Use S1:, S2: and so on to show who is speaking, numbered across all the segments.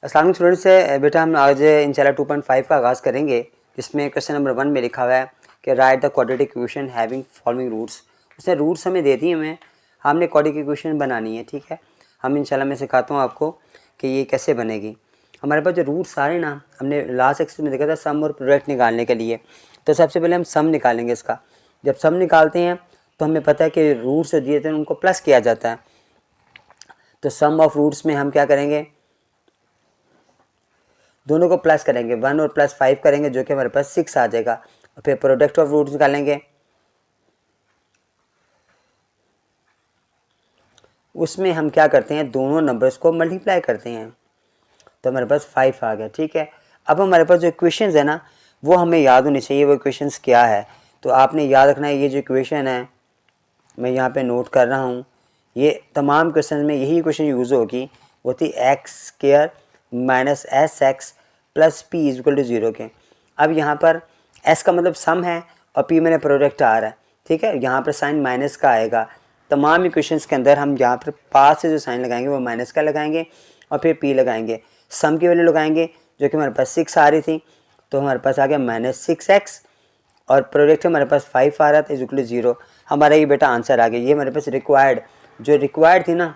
S1: अस्सलाम स्टूडेंट्स से बेटा हम आज इंशाल्लाह 2.5 का आगाज़ करेंगे, जिसमें क्वेश्चन नंबर 1 में लिखा हुआ है कि write the quadratic equation having following roots. उसने रूट्स हमें दे दिए हमें, हमने क्वाड्रेटिक इक्वेशन बनानी है। ठीक है, हम इंशाल्लाह मैं सिखाता हूँ आपको कि ये कैसे बनेगी। हमारे पास जो रूट्स आ रहे हैं ना, हमने लास्ट एक्सरसाइज में देखा था सम और प्रोडक्ट निकालने के लिए। तो सबसे पहले हम सम निकालेंगे इसका। जब सम निकालते हैं तो हमें पता है कि रूट्स जो दिए थे उनको प्लस किया जाता है। तो सम ऑफ रूट्स में हम क्या करेंगे, दोनों को प्लस करेंगे, 1 और प्लस 5 करेंगे, जो कि हमारे पास 6 आ जाएगा। और फिर प्रोडक्ट ऑफ रूट्स निकालेंगे, उसमें हम क्या करते हैं, दोनों नंबर्स को मल्टीप्लाई करते हैं, तो हमारे पास 5 आ गया। ठीक है, अब हमारे पास जो इक्वेशंस है ना, वो हमें याद होनी चाहिए। वो इक्वेशंस क्या है, तो आपने याद रखना है। ये जो इक्वेशन है मैं यहाँ पे नोट कर रहा हूँ, ये तमाम क्वेश्चन में यही इक्वेशन यूज़ होगी। वो थी x square minus s x plus p is equal to 0 के। अब यहाँ पर एस का मतलब सम है और पी मैंने प्रोडक्ट आ रहा है। ठीक है, यहाँ पर साइन माइनस का आएगा। तमाम इक्वेशंस के अंदर हम यहाँ पर पास से जो साइन लगाएंगे वो माइनस का लगाएंगे और फिर पी लगाएंगे। सम की वैल्यू लगाएंगे जो कि हमारे पास 6 आ रही थी, तो हमारे पास आ गया -6x और प्रोडक्ट हमारे पास 5 आ रहा था इज इक्वल टू 0। हमारा ये बेटा आंसर आ गया। ये हमारे पास जो रिक्वायर्ड थी ना,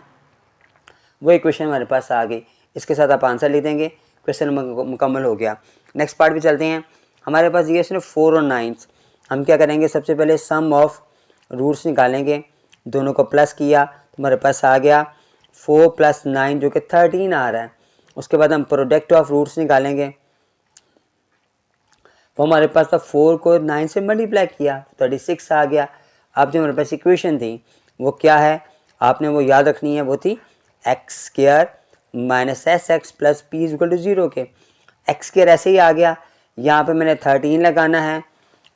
S1: वो इक्वेशन हमारे पास आ गई। इसके साथ आप आंसर लिख देंगे, क्वेश्चन मुकम्मल हो गया। नेक्स्ट पार्ट भी चलते हैं। हमारे पास ये सिर्फ 4 और 9। हम क्या करेंगे, सबसे पहले सम ऑफ रूट्स निकालेंगे, दोनों को प्लस किया तो हमारे पास आ गया 4 + 9 जो कि 13 आ रहा है। उसके बाद हम प्रोडक्ट ऑफ रूट्स निकालेंगे, वो हमारे पास था 4 को 9 से मल्टीप्लाई किया 36 आ गया। अब जो हमारे पास इक्वेशन थी वो क्या है, आपने वो याद रखनी है। वो थी x square minus s x plus p is equal to 0 के। एक्स स्क्वायर ऐसे ही आ गया, यहाँ पे मैंने 13 लगाना है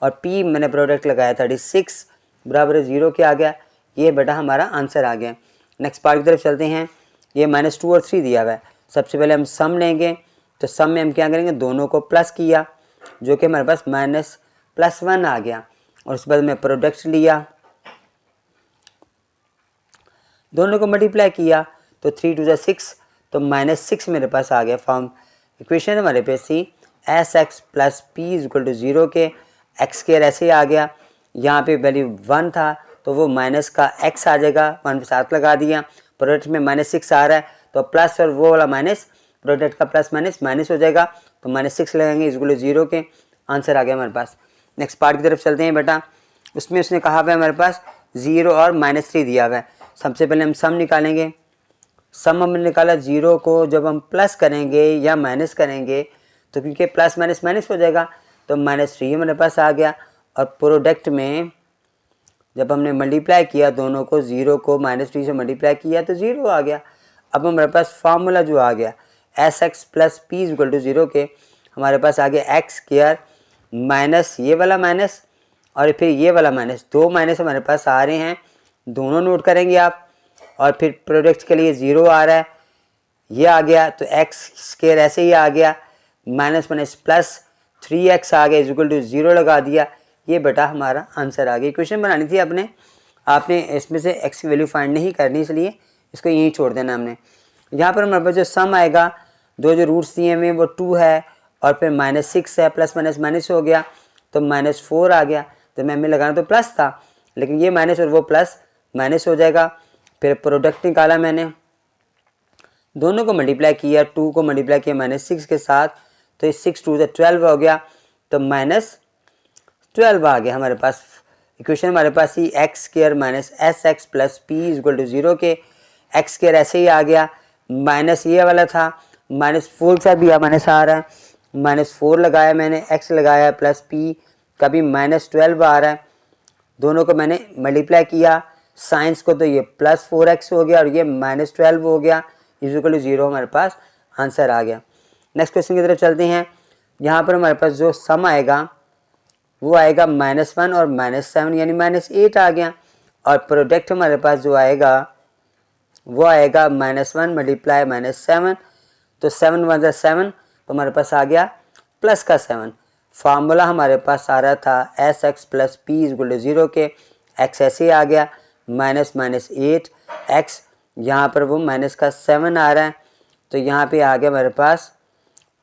S1: और पी मैंने प्रोडक्ट लगाया 36 बराबर 0 के आ गया। ये बेटा हमारा आंसर आ गया। नेक्स्ट पार्ट की तरफ चलते हैं। ये -2 और 3 दिया हुआ है। सबसे पहले हम सम लेंगे, तो सम में हम क्या करेंगे, दोनों को प्लस किया जो कि हमारे पास -+1 आ गया। और उसके बाद में प्रोडक्ट लिया, दोनों को मल्टीप्लाई किया तो 3 × 6, तो -6 मेरे पास आ गया। फॉर्म इक्वेशन हमारे पास थी s x plus p is equal to 0 के। एक्स स्क्वायर ऐसे ही आ गया, यहाँ पे वैल्यू 1 था तो वो माइनस का x आ जाएगा, 1 के साथ लगा दिया। प्रोडक्ट में -6 आ रहा है तो प्लस और वो वाला माइनस, प्रोडक्ट का प्लस माइनस माइनस हो जाएगा, तो -6 लगाएंगे इज इक्वल टू 0 के। आंसर आ गया हमारे पास। नेक्स्ट पार्ट की तरफ चलते हैं बेटा। उसमें उसने कहा हुआ है हमारे पास 0 और -3 दिया हुआ है। सबसे पहले हम सम निकालेंगे। सम हमने निकाला, 0 को जब हम प्लस करेंगे या माइनस करेंगे तो क्योंकि प्लस माइनस माइनस हो जाएगा, तो -3 हमारे पास आ गया। और प्रोडक्ट में जब हमने मल्टीप्लाई किया दोनों को, 0 को -3 से मल्टीप्लाई किया तो 0 आ गया। अब हमारे पास फार्मूला जो आ गया s x plus p is equal to 0 के, हमारे पास आ गया एक्स स्क्वायर माइनस ये वाला माइनस और फिर ये वाला माइनस, 2 माइनस हमारे पास आ रहे हैं, दोनों नोट करेंगे आप। और फिर प्रोडक्ट के लिए 0 आ रहा है, ये आ गया, तो एक्स स्क्वायर ऐसे ही आ गया, माइनस माइनस प्लस 3x आ गया इज इक्वल टू 0 लगा दिया। ये बेटा हमारा आंसर आ गया। इक्वेशन बनानी थी आपने इसमें से x की वैल्यू फाइंड नहीं करनी, इसलिए इसको यहीं छोड़ देना हमने। यहाँ पर हमारे पास जो सम आएगा, जो रूट्स दिए हुए वो 2 है और फिर -6 है, प्लस माइनस माइनस हो गया तो -4 आ गया। तो मैं लगाना तो प्लस था, लेकिन ये माइनस और वो प्लस माइनस हो जाएगा। फिर प्रोडक्ट निकाला मैंने, दोनों को मल्टीप्लाई किया, 2 को मल्टीप्लाई किया -6 के साथ, तो 6 × 2 = 12 हो गया, तो -12 आ गया हमारे पास। इक्वेशन हमारे पास ही x square minus s x plus p is equal to 0 के। एक्स स्क्वायर ऐसे ही आ गया, माइनस ये वाला था, -4 का भी माइनस आ रहा है, -4 लगाया मैंने, एक्स लगाया प्लस पी का भी -12 आ रहा है। दोनों को मैंने मल्टीप्लाई किया साइंस को, तो ये +4x हो गया और ये -12 हो गया इज इक्वल टू 0। हमारे पास आंसर आ गया। नेक्स्ट क्वेश्चन की तरफ चलते हैं। यहाँ पर हमारे पास जो सम आएगा वो आएगा -1 और -7 यानी -8 आ गया। और प्रोडक्ट हमारे पास जो आएगा वो आएगा -1 मल्टीप्लाई -7, तो 7 × 1 = 7, तो हमारे पास आ गया प्लस का 7। फार्मूला हमारे पास आ रहा था s x plus p is equal to 0 के। एक्स ऐसे ही आ गया, -8 एक्स, यहाँ पर वो -7 आ रहा है, तो यहाँ पे आ गया हमारे पास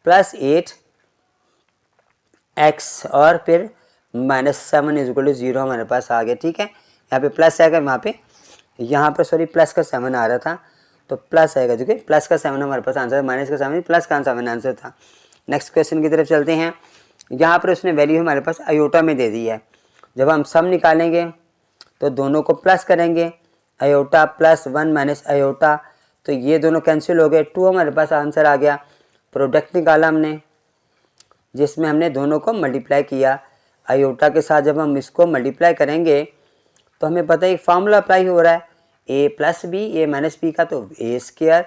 S1: +8 x और फिर -7 = 0 हमारे पास आ गया। ठीक है, यहाँ पे प्लस आएगा, यहाँ पर सॉरी प्लस का 7 आ रहा था तो प्लस आएगा, जो कि प्लस का 7 हमारे पास आंसर, माइनस का 7 प्लस का 7 आंसर था। नेक्स्ट क्वेश्चन की तरफ चलते हैं। यहाँ पर उसने वैल्यू हमारे पास आयोटा में दे दी है। जब हम सम निकालेंगे तो दोनों को प्लस करेंगे, आयोटा +1 माइनस आयोटा, तो ये दोनों कैंसिल हो गए, 2 हमारे पास आंसर आ गया। प्रोडक्ट निकाला हमने, जिसमें हमने दोनों को मल्टीप्लाई किया आयोटा के साथ। जब हम इसको मल्टीप्लाई करेंगे तो हमें पता है एक फार्मूला अप्लाई हो रहा है, a + b a - b का, तो a²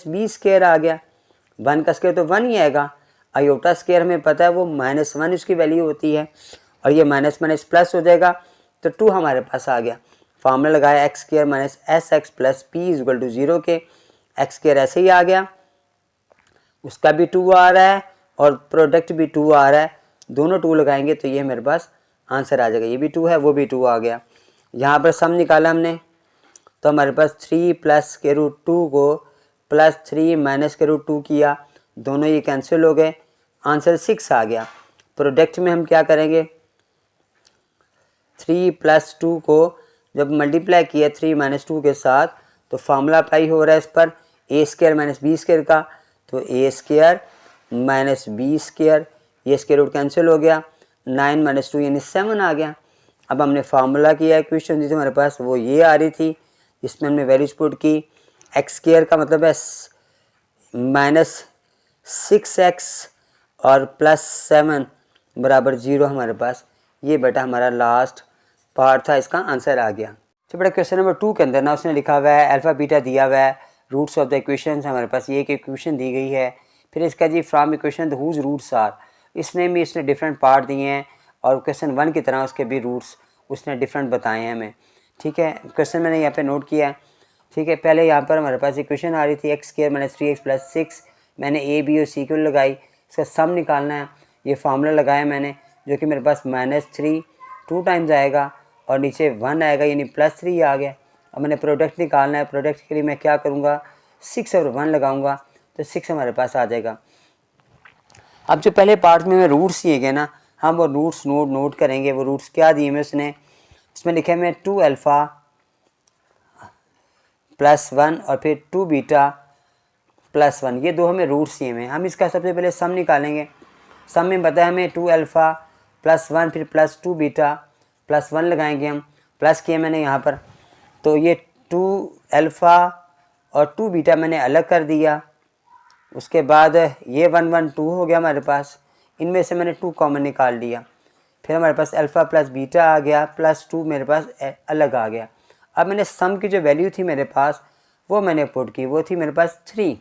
S1: - b² आ गया। 1 का स्क्वायर तो 1 ही आएगा, आयोटा स्क्वायर हमें पता है वो -1 उसकी वैल्यू होती है, और ये माइनस माइनस प्लस हो जाएगा तो 2 हमारे पास आ गया। फार्मूला लगाया x² - sx + p = 0 के, x² ऐसे ही आ गया, उसका भी 2 आ रहा है और प्रोडक्ट भी 2 आ रहा है, दोनों 2 लगाएंगे तो ये मेरे पास आंसर आ जाएगा। ये भी 2 है, वो भी 2 आ गया। यहाँ पर सम निकाला हमने तो हमारे पास 3 + √2 को +3 - √2 किया, दोनों ये कैंसिल हो गए, आंसर 6 आ गया। प्रोडक्ट में हम क्या करेंगे, 3 + 2 को जब मल्टीप्लाई किया 3 - 2 के साथ तो फार्मूला अप्लाई हो रहा है इस पर a² - b² का, तो a² - b², ये स्क्वायर रूट कैंसिल हो गया, 9 - 2 यानी 7 आ गया। अब हमने फार्मूला किया, इक्वेशन दी थी हमारे पास वो ये आ रही थी, जिसमें हमने वैल्यूज पुट की। x² का मतलब है -6x और +7 = 0 हमारे पास। ये बेटा हमारा लास्ट पार्ट था, इसका आंसर आ गया। तो बेटा क्वेश्चन नंबर 2 के अंदर ना उसने लिखा हुआ है अल्फा बीटा दिया हुआ है, रूट्स ऑफ द इक्वेशन हमारे पास ये एक इक्वेशन दी गई है, फिर इसका जी from equation the whose roots are, इसमें भी इसने डिफरेंट पार्ट दिए हैं और क्वेश्चन 1 की तरह उसके भी रूट्स उसने डिफरेंट बताए हैं हमें। ठीक है, क्वेश्चन मैंने यहाँ पे नोट किया है। ठीक है, पहले यहाँ पर हमारे पास इक्वेशन आ रही थी x² - 3x + 6, मैंने a b और c को लगाई, इसका सम निकालना है, ये फार्मूला लगाया मैंने, जो कि मेरे पास -3 2 टाइम्स आएगा और नीचे 1 आएगा, यानी +3 आ गया। अब मैंने प्रोडक्ट निकालना है, प्रोडक्ट के लिए मैं क्या करूँगा, 6 और 1 लगाऊंगा तो 6 हमारे पास आ जाएगा। अब जो पहले पार्ट में रूट्स दिए गए ना, हम वो रूट्स नोट करेंगे। वो रूट्स क्या दिए हैं उसने, इसमें लिखे हैं 2α +1 और फिर 2β +1, ये दो हमें रूट्स दिए हैं। हम इसका सबसे पहले सम निकालेंगे। सम में बताया हमें 2α +1 फिर +2β +1 लगाएंगे, हम प्लस किए मैंने यहाँ पर, तो ये 2α और 2β मैंने अलग कर दिया। उसके बाद ये 1 1 2 हो गया हमारे पास, इनमें से मैंने 2 कॉमन निकाल लिया, फिर हमारे पास अल्फ़ा + β आ गया, +2 मेरे पास अलग आ गया। अब मैंने सम की जो वैल्यू थी मेरे पास वो मैंने पुट की, वो थी मेरे पास 3,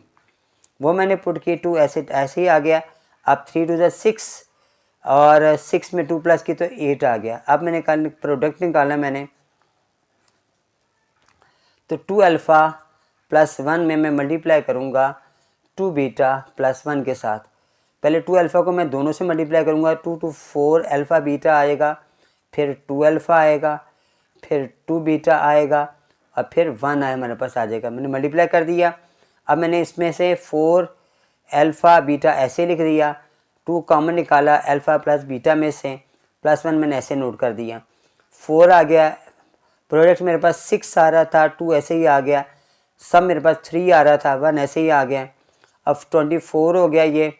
S1: वो मैंने पुट की, 2 ऐसे ही आ गया। अब 3 2 6 और 6 में 2 प्लस की तो 8 आ गया। अब मैंने प्रोडक्ट निकाला मैंने, तो 2α +1 में मैं मल्टीप्लाई करूँगा 2β +1 के साथ। पहले 2α को मैं दोनों से मल्टीप्लाई करूँगा, 2 2 4 अल्फ़ा बीटा आएगा, फिर 2α आएगा, फिर 2β आएगा और फिर 1 आए हमारे पास आ जाएगा। मैंने मल्टीप्लाई कर दिया। अब मैंने इसमें से 4 अल्फ़ा बीटा ऐसे लिख दिया, 2 कॉमन निकाला अल्फ़ा + बीटा में से, +1 मैंने ऐसे नोट कर दिया, 4 आ गया। प्रोडक्ट मेरे पास 6 आ रहा था, 2 ऐसे ही आ गया। सब मेरे पास 3 आ रहा था, 1 ऐसे ही आ गया। अब 24 हो गया, ये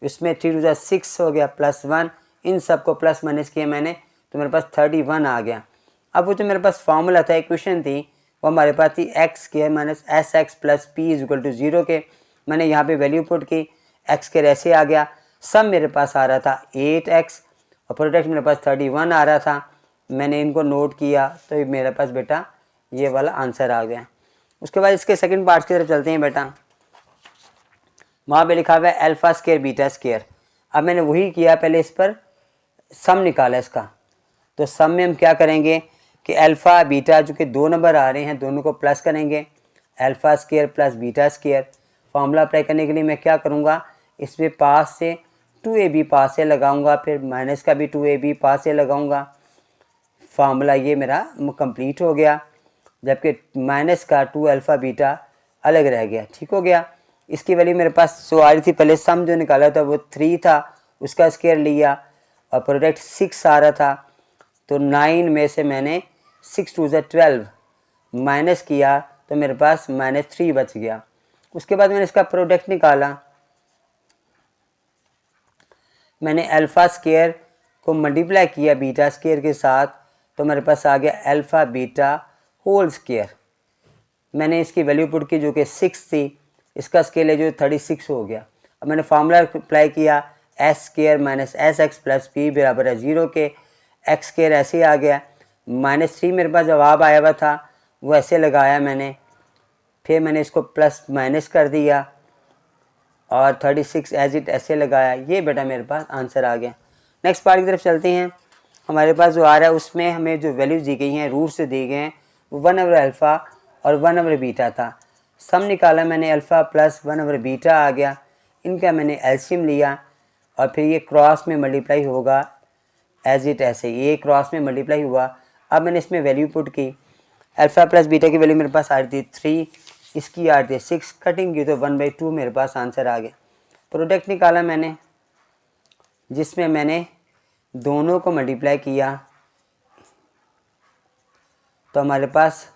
S1: इसमें 3 2 6 हो गया +1, इन सब को प्लस माइनस किया मैंने तो मेरे पास 31 आ गया। अब वो जो मेरे पास फार्मूला था, इक्वेशन थी, वो हमारे पास थी x² - sx + p = 0 के। मैंने यहाँ पे वैल्यू पुट की, x² ऐसे आ गया, सब मेरे पास आ रहा था 8x और प्रोडक्ट मेरे पास 31 आ रहा था। मैंने इनको नोट किया तो मेरे पास बेटा ये वाला आंसर आ गया। उसके बाद इसके सेकंड पार्ट की तरफ चलते हैं बेटा। वहाँ पे लिखा हुआ है α² β²। अब मैंने वही किया, पहले इस पर सम निकाला इसका, तो सम में हम क्या करेंगे कि अल्फ़ा बीटा जो कि 2 नंबर आ रहे हैं दोनों को प्लस करेंगे, α² + β²। फार्मूला अप्लाई करने के लिए मैं क्या करूँगा, इसमें पास से 2ab पास से लगाऊंगा, फिर माइनस का भी 2ab पास से लगाऊंगा। फार्मूला ये मेरा कंप्लीट हो गया, जबकि माइनस का 2 अल्फ़ा बीटा अलग रह गया। ठीक हो गया। इसकी वैल्यू मेरे पास जो आ रही थी, पहले सम जो निकाला था वो 3 था, उसका स्क्वायर लिया और प्रोडक्ट 6 आ रहा था, तो 9 में से मैंने 6 2 12 माइनस किया तो मेरे पास -3 बच गया। उसके बाद मैंने इसका प्रोडक्ट निकाला, मैंने अल्फ़ा स्क्वायर को मल्टीप्लाई किया बीटा स्क्वायर के साथ, तो मेरे पास आ गया अल्फ़ा बीटा होल स्क्वायर। मैंने इसकी वैल्यू पुट की जो कि 6 थी, इसका स्केल है जो 36 हो गया। अब मैंने फार्मूला अप्लाई किया, S square minus s x plus P बराबर है 0 के, एक्स स्क्वायर ऐसे ही आ गया, -3 मेरे पास जवाब आया हुआ था वो ऐसे लगाया मैंने, फिर मैंने इसको प्लस माइनस कर दिया और 36 एज इट ऐसे लगाया। ये बेटा मेरे पास आंसर आ गया। नेक्स्ट पार्ट की तरफ चलते हैं। हमारे पास जो आ रहा है उसमें हमें जो वैल्यूज़ दी गई हैं, रूट से दी गए हैं, वो 1/अल्फ़ा और 1/बीटा था। सम निकाला मैंने, अल्फ़ा प्लस 1/बीटा आ गया, इनका मैंने एलसीएम लिया और फिर ये क्रॉस में मल्टीप्लाई होगा एज इट ऐसे, ये क्रॉस में मल्टीप्लाई हुआ। अब मैंने इसमें वैल्यू पुट की, अल्फ़ा प्लस बीटा की वैल्यू मेरे पास आ रही थी 3, इसकी आ रही थी 6, कटिंग की तो 1/2 मेरे पास आंसर आ गया। प्रोडक्ट निकाला मैंने, जिसमें मैंने दोनों को मल्टीप्लाई किया तो हमारे पास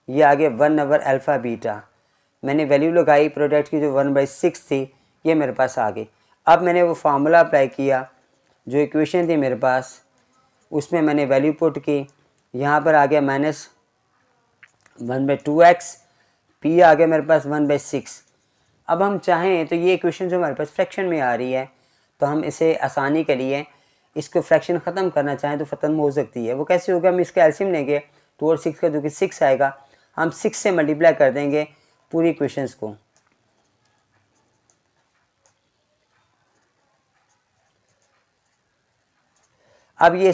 S1: ये आ गया 1/अल्फ़ा बीटा। मैंने वैल्यू लगाई प्रोडक्ट की जो 1/6 थी, ये मेरे पास आ गई। अब मैंने वो फार्मूला अप्लाई किया, जो इक्वेशन थी मेरे पास उसमें मैंने वैल्यू पुट की, यहाँ पर आ गया -1/2x, पी आ गया मेरे पास 1/6। अब हम चाहें तो ये इक्वेशन जो हमारे पास फ्रैक्शन में आ रही है, तो हम इसे आसानी के लिए इसको फ्रैक्शन ख़त्म करना चाहें तो ख़त्म हो सकती है। वो कैसे होगा, हम इसका एलसीएम लेंगे 2 और 6 का, जो कि 6 आएगा, हम 6 से मल्टीप्लाई कर देंगे पूरी इक्वेशंस को। अब ये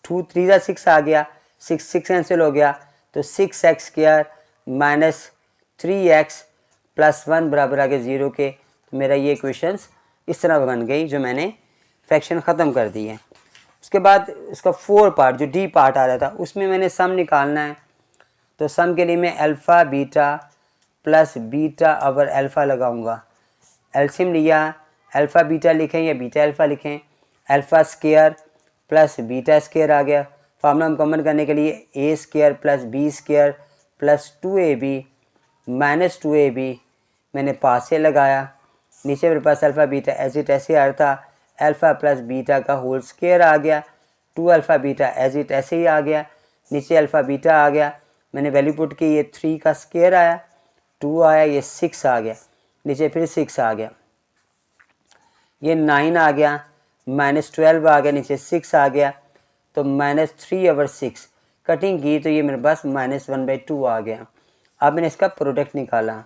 S1: 2 3 6 आ गया, 6 कैंसिल हो गया, तो 6x square minus 3x plus 1 बराबर आ गया 0 के। तो मेरा ये इक्वेशंस इस तरह बन गई जो मैंने फ्रैक्शन ख़त्म कर दी है। उसके बाद इसका 4 पार्ट जो डी पार्ट आ रहा था, उसमें मैंने सम निकालना है, तो सम के लिए मैं alpha beta plus beta over alpha लगाऊंगा। एलसीएम लिया, अल्फ़ा बीटा लिखें या बीटा अल्फ़ा लिखें, alpha square plus beta square आ गया। फार्मूला मुकम्मल करने के लिए a square plus b square plus 2ab minus 2ab मैंने पास से लगाया। नीचे मेरे पास अल्फ़ा बीटा एज इट ऐसे आ रहा था, अल्फ़ा प्लस बीटा का होल स्क्वायर आ गया, 2 अल्फ़ा बीटा एज इट ऐसे ही आ गया, नीचे अल्फ़ा बीटा आ गया, मैंने वैल्यू पुट की, ये 3 का स्क्वायर आया, 2 आया, ये 6 आ गया, नीचे फिर 6 आ गया, ये 9 आ गया, -12 आ गया, नीचे 6 आ गया, तो -3/6 कटिंग की तो ये मेरे पास -1/2 आ गया। अब मैंने इसका प्रोडक्ट निकाला,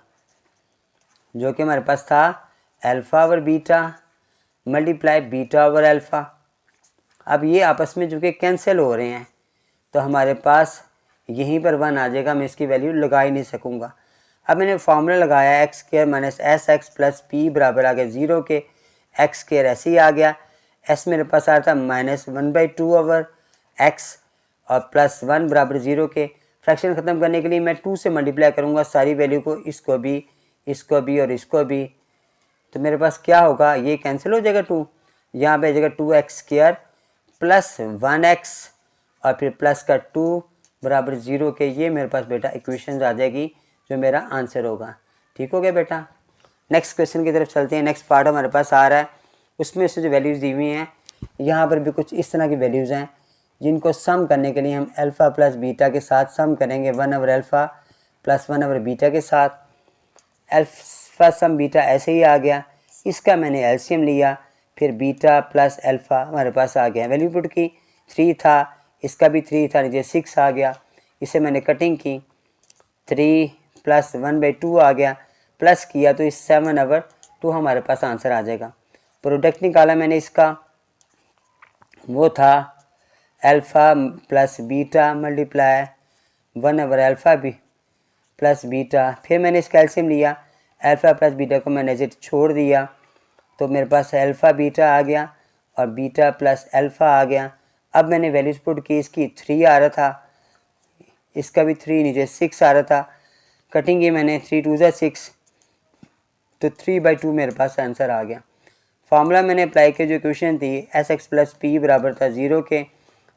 S1: जो कि हमारे पास था alpha over beta multiply beta over alpha. अब ये आपस में जो कि कैंसिल हो रहे हैं, तो हमारे पास यहीं पर 1 आ जाएगा, मैं इसकी वैल्यू लगा ही नहीं सकूँगा। अब मैंने फार्मूला लगाया, x square minus s x plus P बराबर आ गया 0 के, एक्स स्क्वायर ऐसे ही आ गया, एस मेरे पास आ रहा था -1/2 ओवर एक्स और प्लस 1 बराबर 0 के। फ्रैक्शन ख़त्म करने के लिए मैं 2 से मल्टीप्लाई करूँगा सारी वैल्यू को, इसको भी, इसको भी और इसको भी, तो मेरे पास क्या होगा, ये कैंसिल हो जाएगा 2, यहाँ पे आ जाएगा 2x स्क्वायर प्लस 1x और फिर प्लस का 2 बराबर 0 के। ये मेरे पास बेटा इक्वेशन आ जाएगी जो मेरा आंसर होगा। ठीक हो गया बेटा। नेक्स्ट क्वेश्चन की तरफ चलते हैं। नेक्स्ट पार्ट हमारे पास आ रहा है, उसमें से जो वैल्यूज़ दी हुई हैं, यहाँ पर भी कुछ इस तरह की वैल्यूज़ हैं जिनको सम करने के लिए हम अल्फ़ा प्लस बीटा के साथ सम करेंगे, 1/अल्फ़ा प्लस 1/बीटा के साथ। अल्फ़ा सम बीटा ऐसे ही आ गया, इसका मैंने एलसीएम लिया, फिर बीटा प्लस अल्फ़ा हमारे पास आ गया, वैल्यू पुट की, 3 था, इसका भी 3 था, नीचे 6 आ गया, इसे मैंने कटिंग की, 3 प्लस 1/2 आ गया, प्लस किया तो इस 7/2 हमारे पास आंसर आ जाएगा। प्रोडक्ट निकाला मैंने इसका, वो था अल्फ़ा प्लस बीटा मल्टीप्लाई 1/अल्फ़ा भी प्लस बीटा, फिर मैंने इसका एलसीएम लिया, अल्फ़ा प्लस बीटा को मैंने एज छोड़ दिया, तो मेरे पास अल्फ़ा बीटा आ गया और बीटा प्लस अल्फ़ा आ गया। अब मैंने वैल्यूज पुट की, इसकी 3 आ रहा था, इसका भी 3, नीचे 6 आ रहा था, कटिंग की मैंने, 3 2 6, तो 3/2 मेरे पास आंसर आ गया। फार्मूला मैंने अप्लाई किया, जो इक्वेशन थी एस एक्स प्लस पी बराबर था 0 के,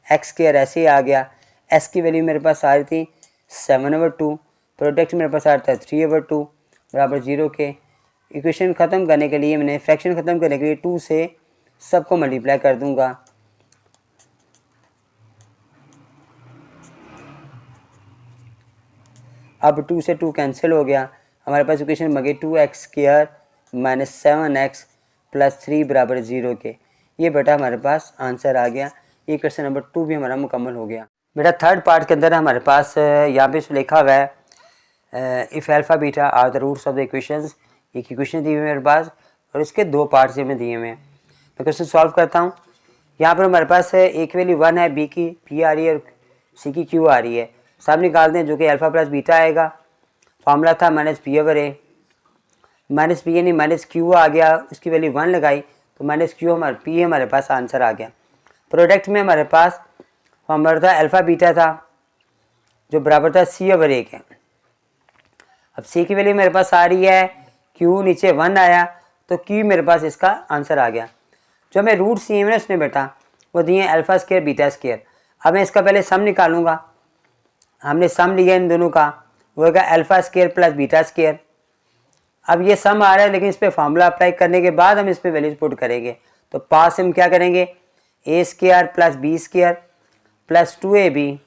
S1: एक्स स्क्वायर ऐसे ही आ गया, एस की वैल्यू मेरे पास आ रही थी 7/2, प्रोडक्ट मेरे पास आ रहा था 3/2 बराबर 0 के। इक्वेशन ख़त्म करने के लिए मैंने फ्रैक्शन ख़त्म करने के लिए 2 से सबको मल्टीप्लाई कर दूंगा। अब 2 से 2 कैंसिल हो गया, हमारे पास इक्वेशन बन गई 2x square minus 7x plus 3 बराबर 0 के। ये बेटा हमारे पास आंसर आ गया। ये क्वेश्चन नंबर 2 भी हमारा मुकम्मल हो गया। बेटा थर्ड पार्ट के अंदर हमारे पास यहाँ पे लिखा हुआ है if alpha beta are the roots of the equations. एक इक्वेशन दी हुई है मेरे पास और इसके 2 पार्ट्स में दिए हुए हैं। मैं क्वेश्चन सॉल्व करता हूँ। यहाँ पर हमारे पास एक वैल्यू 1 है, बी की पी आ रही है और सी की क्यू आ रही है। सब निकाल दें, जो कि अल्फ़ा प्लस बीटा आएगा। फार्मूला था माइनस पी ओवर ए, माइनस पी यानी माइनस क्यू आ गया, उसकी वैल्यू 1 लगाई तो माइनस क्यू हमारे पास आंसर आ गया। प्रोडक्ट में हमारे पास फार्मूला था अल्फ़ा बीटा था जो बराबर था सी ओवर ए के। अब सी की वैल्यू मेरे पास आ रही है, क्यू नीचे 1 आया तो क्यू मेरे पास इसका आंसर आ गया। जो हमें रूट सी है उसने बेटा वो दिए अल्फ़ा स्क्वायर बीटा स्क्वायर। अब मैं इसका पहले सम निकालूंगा। हमने सम लिया इन दोनों का, वो होगा alpha square plus beta square. अब ये सम आ रहा है लेकिन इस पर फार्मूला अप्लाई करने के बाद हम इस पर वैल्यूज पुट करेंगे। तो पास से हम क्या करेंगे, a square plus b square plus 2ab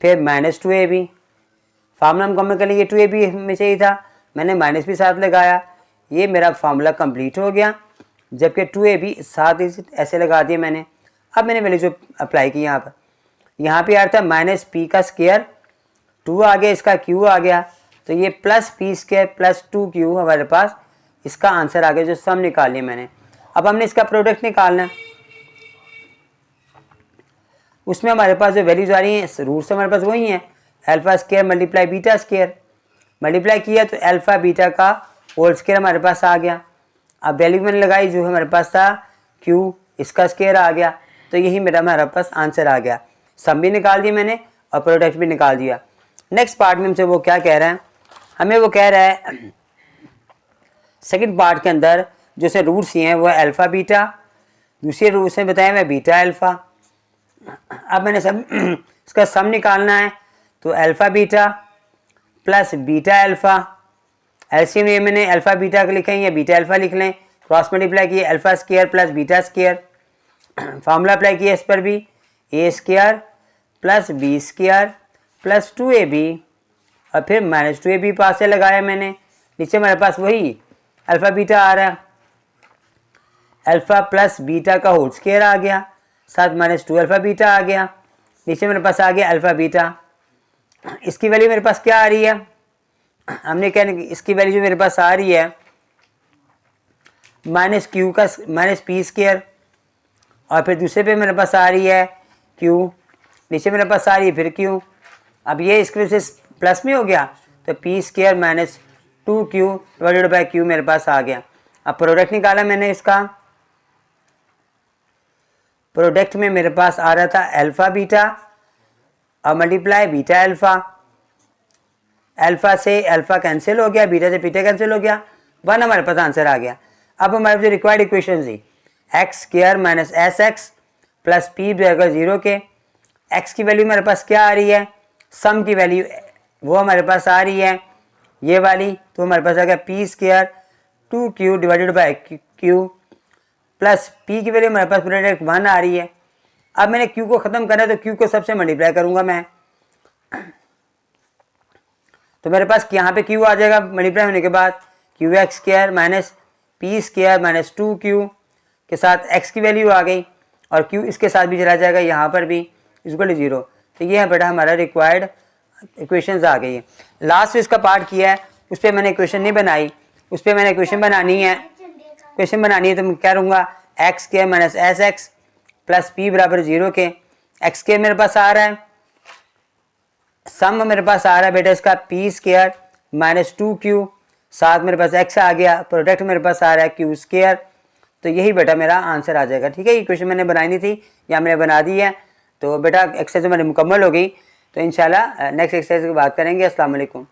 S1: फिर माइनस 2ab। फार्मूला हम कम कर लिए 2ab में चाहिए था, मैंने माइनस भी साथ लगाया, ये मेरा फार्मूला कंप्लीट हो गया। जबकि 2ab साथ ऐसे लगा दिए मैंने। अब मैंने वैल्यू जो अप्लाई की यहाँ पे आ रहा था माइनस पी का स्क्वायर, 2 आ गया, इसका क्यू आ गया, तो ये plus P square plus 2q हमारे पास इसका आंसर आ गया जो सम निकाल लिया मैंने। अब हमने इसका प्रोडक्ट निकालना है। उसमें हमारे पास जो वैल्यूज आ रही हैं रूट्स हमारे पास वही हैं, alpha square multiply beta square. Multiply किया तो अल्फ़ा बीटा का होल स्क्वायर हमारे पास आ गया। अब वैल्यू मैंने लगाई जो हमारे पास था क्यू, इसका स्क्वायर आ गया, तो यही हमारे पास आंसर आ गया। सम भी निकाल दिया मैंने और प्रोडक्ट भी निकाल दिया। नेक्स्ट पार्ट में हमसे वो क्या कह रहा है, हमें वो कह रहा है सेकंड पार्ट के अंदर जो से रूट्स हैं वो अल्फ़ा बीटा, दूसरे रूट से बताया मैं बीटा अल्फ़ा। अब मैंने सब इसका सम निकालना है, तो alpha beta plus beta alpha, LCM ये मैंने अल्फ़ा बीटा का लिखें या बीटा अल्फ़ा लिख लें, क्रॉस मल्टीप्लाई किए alpha square plus beta square. Formula apply किया इस पर भी, a square plus b square plus 2ab और फिर माइनस 2ab पास से लगाया मैंने। नीचे मेरे पास वही अल्फ़ा बीटा आ रहा है, अल्फ़ा प्लस बीटा का होल स्क्वायर आ गया, साथ माइनस 2 अल्फ़ा बीटा आ गया। नीचे मेरे पास आ गया अल्फ़ा बीटा। इसकी वैल्यू मेरे पास क्या आ रही है, हमने क्या इसकी वैल्यू जो मेरे पास आ रही है माइनस क्यू का माइनस पी स्क्वायर और फिर दूसरे पे मेरे पास आ रही है क्यू, नीचे मेरे पास आ रही है फिर क्यू। अब ये इसके वजह से प्लस में हो गया तो P square minus 2q divided by Q मेरे पास आ गया। अब प्रोडक्ट निकाला मैंने, इसका प्रोडक्ट में मेरे पास आ रहा था अल्फ़ा बीटा और मल्टीप्लाई बीटा अल्फ़ा। अल्फ़ा से अल्फ़ा कैंसिल हो गया, बीटा से बीटा कैंसिल हो गया, 1 हमारे पास आंसर आ गया। अब हमारे जो रिक्वायर्ड इक्वेशन थी x square minus s x plus P बराबर 0 के, एक्स की वैल्यू मेरे पास क्या आ रही है, सम की वैल्यू वो हमारे पास आ रही है ये वाली, तो हमारे पास आ गया P square 2q divided by Q plus P की वैल्यू हमारे पास प्रोडक्ट 1 आ रही है। अब मैंने क्यू को ख़त्म करना है तो क्यू को सबसे मल्टीप्लाई करूँगा मैं, तो मेरे पास यहाँ पे क्यू आ जाएगा मल्टीप्लाई होने के बाद, Q x square minus P square minus 2q के साथ एक्स की वैल्यू आ गई और क्यू इसके साथ भी चला जाएगा, यहाँ पर भी इक्वल टू 0। तो ये है बेटा हमारा रिक्वायर्ड इक्वेशंस आ गई है। लास्ट इसका पार्ट किया है, उस पर मैंने इक्वेशन नहीं बनाई, उस पर मैंने इक्वेशन बनानी है। इक्वेशन बनानी है तो मैं क्या करूँगा, x square minus s x plus P बराबर 0 के, एक्स स्क्वायर मेरे पास आ रहा है, सम मेरे पास आ रहा है बेटा इसका पी स्क्वायर माइनस 2q, साथ मेरे पास एक्स आ गया, प्रोडक्ट मेरे पास आ रहा है क्यू स्क्वायर। तो यही बेटा मेरा आंसर आ जाएगा। ठीक है, इक्वेशन मैंने बनाई नहीं थी या मैंने बना दी है, तो बेटा एक्सरसाइज मेरी मुकम्मल हो गई। तो इंशाल्लाह नेक्स्ट एक्सरसाइज की बात करेंगे। अस्सलाम वालेकुम।